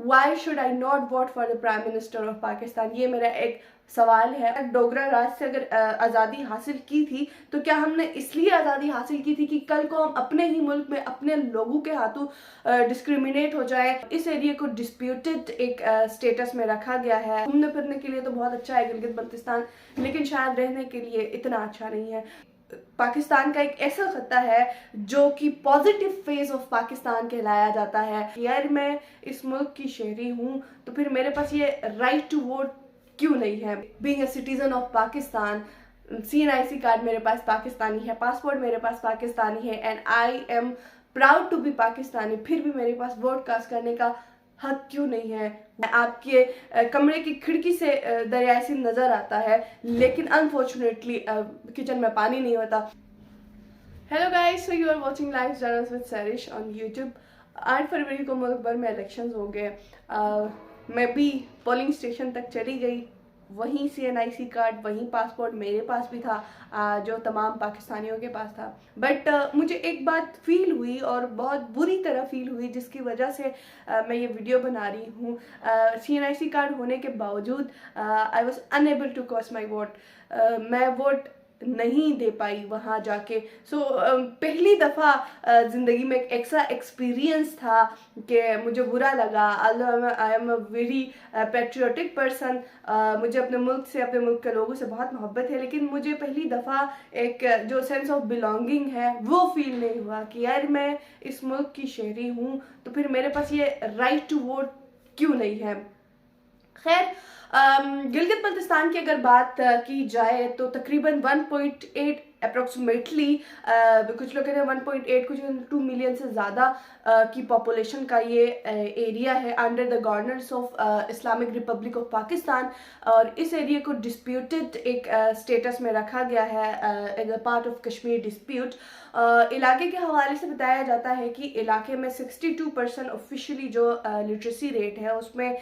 Why should I not vote for the prime minister of Pakistan, ये मेरा एक सवाल है। डोगरा राज से अगर आज़ादी हासिल की थी तो क्या हमने इसलिए आज़ादी हासिल की थी कि कल को हम अपने ही मुल्क में अपने लोगों के हाथों डिस्क्रिमिनेट हो जाए। इस एरिया को डिस्प्यूटेड एक स्टेटस में रखा गया है। घूमने फिरने के लिए तो बहुत अच्छा है गिलगित बल्तिस्तान, लेकिन शायद रहने के लिए इतना अच्छा नहीं है। पाकिस्तान का एक ऐसा खत्ता है जो कि पॉजिटिव फेज ऑफ पाकिस्तान कहलाया जाता है। यार मैं इस मुल्क की शहरी हूँ तो फिर मेरे पास ये राइट टू वोट क्यों नहीं है। Being a citizen of Pakistan, CNIC card मेरे पास पाकिस्तानी है, पासपोर्ट मेरे पास पाकिस्तानी है, and I am proud to be Pakistani, फिर भी मेरे पास वोट कास्ट करने का हक क्यों नहीं है। आपके कमरे की खिड़की से दरियाई सिंध नजर आता है, लेकिन अनफॉर्चुनेटली किचन में पानी नहीं होता। Hello guys, so you are watching live journals with Sarish on YouTube. 8 फरवरी को मुल्क भर में इलेक्शंस हो गए। मैं भी पोलिंग स्टेशन तक चली गई, वहीं CNIC कार्ड, वहीं पासपोर्ट मेरे पास भी था जो तमाम पाकिस्तानियों के पास था। बट मुझे एक बात फील हुई और बहुत बुरी तरह फील हुई, जिसकी वजह से मैं ये वीडियो बना रही हूँ। CNIC कार्ड होने के बावजूद I was unable to cast my vote. मैं वोट नहीं दे पाई वहाँ जाके। सो पहली दफ़ा ज़िंदगी में एक ऐसा एक्सपीरियंस था कि मुझे बुरा लगा। I am a very patriotic person, मुझे अपने मुल्क से, अपने मुल्क के लोगों से बहुत मोहब्बत है, लेकिन मुझे पहली दफ़ा एक जो सेंस ऑफ बिलोंगिंग है वो फील नहीं हुआ कि यार मैं इस मुल्क की शहरी हूँ तो फिर मेरे पास ये राइट टू वोट क्यों नहीं है। खैर, गिलगित बल्तिस्तान की अगर बात की जाए तो तकरीबन 1.8 अप्रोक्सीमेटली, कुछ लोग कहते हैं 1.8, कुछ 2 मिलियन से ज़्यादा की पॉपुलेशन का ये एरिया है under the governance of Islamic Republic of Pakistan. और इस एरिया को डिस्प्यूटेड एक स्टेटस में रखा गया है as a part of Kashmir dispute. इलाके के हवाले से बताया जाता है कि इलाके में 62% ऑफिशियली जो लिटरेसी रेट है उसमें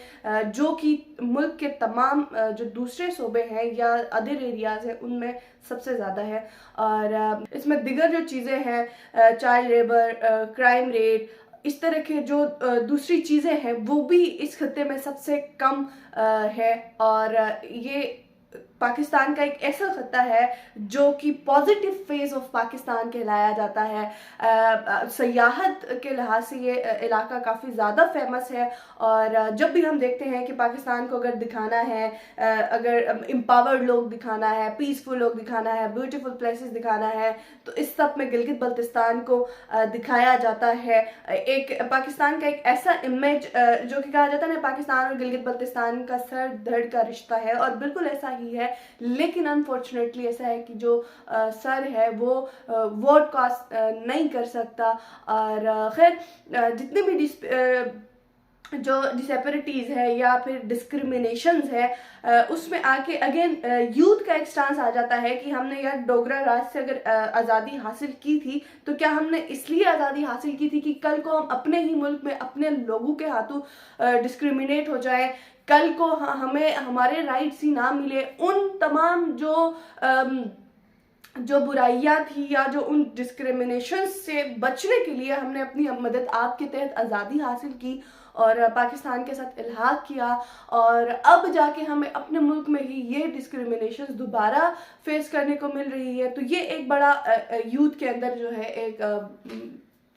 जो कि मुल्क के तमाम जो दूसरे सूबे हैं या अदर एरियाज हैं उनमें सबसे ज़्यादा है। और इसमें दिगर जो चीज़ें हैं, चाइल्ड लेबर, क्राइम रेट, इस तरह के जो दूसरी चीज़ें हैं वो भी इस खत्ते में सबसे कम है। और ये पाकिस्तान का एक ऐसा खत्ता है जो कि पॉजिटिव फेज ऑफ पाकिस्तान कहलाया जाता है। सयाहत के लिहाज से ये इलाका काफ़ी ज़्यादा फेमस है। और जब भी हम देखते हैं कि पाकिस्तान को अगर दिखाना है, अगर एम्पावर्ड लोग दिखाना है, पीसफुल लोग दिखाना है, ब्यूटीफुल प्लेसेस दिखाना है, तो इस सब में गिलगित बल्तिस्तान को दिखाया जाता है। एक पाकिस्तान का एक ऐसा इमेज जो कि कहा जाता है ना, पाकिस्तान और गिलगित बल्तिस्तान का सर धड़ का रिश्ता है, और बिल्कुल ऐसा ही है। लेकिन अनफॉर्चुनेटली ऐसा है कि जो सर है वो वोट कास्ट नहीं कर सकता। और खैर, जितने भी जो डिसेपरिटीज़ है या फिर डिस्क्रिमिनेशंस है, उसमें आके अगेन यूथ का एक स्टांस आ जाता है कि हमने यार डोगरा राज से अगर आज़ादी हासिल की थी तो क्या हमने इसलिए आज़ादी हासिल की थी कि कल को हम अपने ही मुल्क में अपने लोगों के हाथों डिस्क्रिमिनेट हो जाए, कल को हमें हमारे राइट्स ही ना मिले। उन तमाम जो बुराइयां थी या जो उन डिस्क्रिमिनेशन से बचने के लिए हमने अपनी मदद आपके तहत आज़ादी हासिल की और पाकिस्तान के साथ इल्हाक किया, और अब जाके हमें अपने मुल्क में ही ये डिस्क्रिमिनेशन दोबारा फेस करने को मिल रही है। तो ये एक बड़ा यूथ के अंदर जो है एक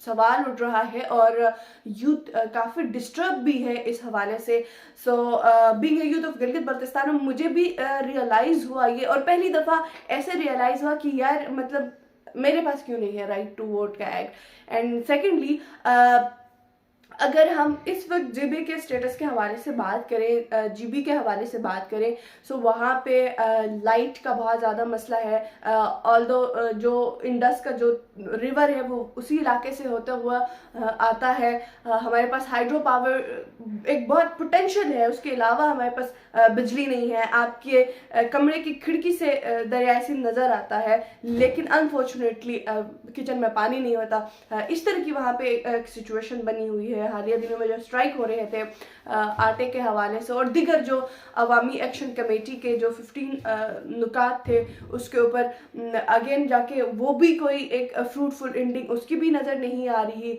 सवाल उठ रहा है, और यूथ काफ़ी डिस्टर्ब भी है इस हवाले से। So being a youth of Gilgit Baltistan, मुझे भी रियलाइज़ हुआ ये, और पहली दफ़ा ऐसे रियलाइज़ हुआ कि यार मतलब मेरे पास क्यों नहीं है राइट टू वोट का एक्ट। एंड सेकेंडली, अगर हम इस वक्त GB के स्टेटस के हवाले से बात करें, GB के हवाले से बात करें, सो वहाँ पे लाइट का बहुत ज़्यादा मसला है। ऑल्दो जो इंडस का जो रिवर है वो उसी इलाके से होता हुआ आता है। हमारे पास हाइड्रो पावर एक बहुत पोटेंशियल है, उसके अलावा हमारे पास बिजली नहीं है। आपके कमरे की खिड़की से दरियाई सिंध नज़र आता है, लेकिन अनफॉर्चुनेटली किचन में पानी नहीं होता। इस तरह की वहाँ पे एक सिचुएशन बनी हुई है। है हालिया दिनों में जो स्ट्राइक हो रहे थे आटे के हवाले से, और दिगर जो अवामी एक्शन कमेटी के जो 15 नुकात थे उसके ऊपर अगेन जाके वो भी कोई एक फ्रूटफुल एंडिंग उसकी भी नज़र नहीं आ रही।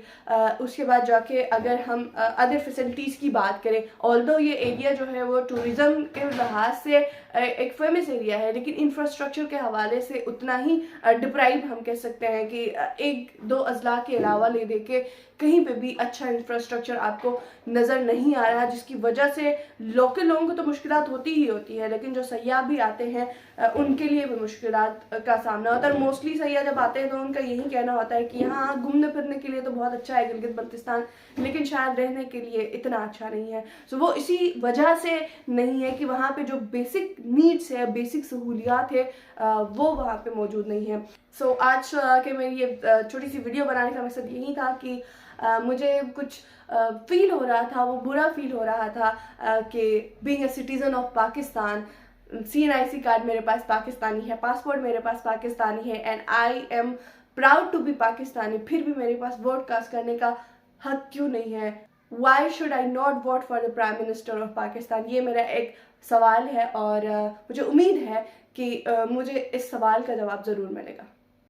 उसके बाद जाके अगर हम अदर फैसिलिटीज़ की बात करें, ऑल्दो ये एरिया जो है वो टूरिज़्म के लिहाज से एक फेमस एरिया है, लेकिन इंफ्रास्ट्रक्चर के हवाले से उतना ही डिप्राइव हम कह सकते हैं कि एक दो अजला के अलावा ले दे के कहीं पे भी अच्छा इंफ्रास्ट्रक्चर आपको नज़र नहीं आ रहा, जिसकी वजह से लोकल लोगों को तो मुश्किलात होती ही होती है, लेकिन जो सयाह भी आते हैं उनके लिए भी मुश्किलात का सामना होता है। और मोस्टली सयाह जब आते हैं तो उनका यही कहना होता है कि हाँ घूमने फिरने के लिए तो बहुत अच्छा है गिलगित बल्तिस्तान, लेकिन शायद रहने के लिए इतना अच्छा नहीं है। सो वो इसी वजह से नहीं है कि वहाँ पे जो बेसिक नीड्स है, बेसिक सहूलियात है वो वहाँ पे मौजूद नहीं है। सो आज के मेरी ये छोटी सी वीडियो बनाने का मकसद यही था कि मुझे कुछ फील हो रहा था, वो बुरा फील हो रहा था कि being a citizen of Pakistan, CNIC card मेरे पास पाकिस्तानी है, पासपोर्ट मेरे पास पाकिस्तानी है, and I am proud to be Pakistani, फिर भी मेरे पास वोट कास्ट करने का हक क्यों नहीं है? Why should I not vote for the prime minister of Pakistan? ये मेरा एक सवाल है और मुझे उम्मीद है कि मुझे इस सवाल का जवाब ज़रूर मिलेगा।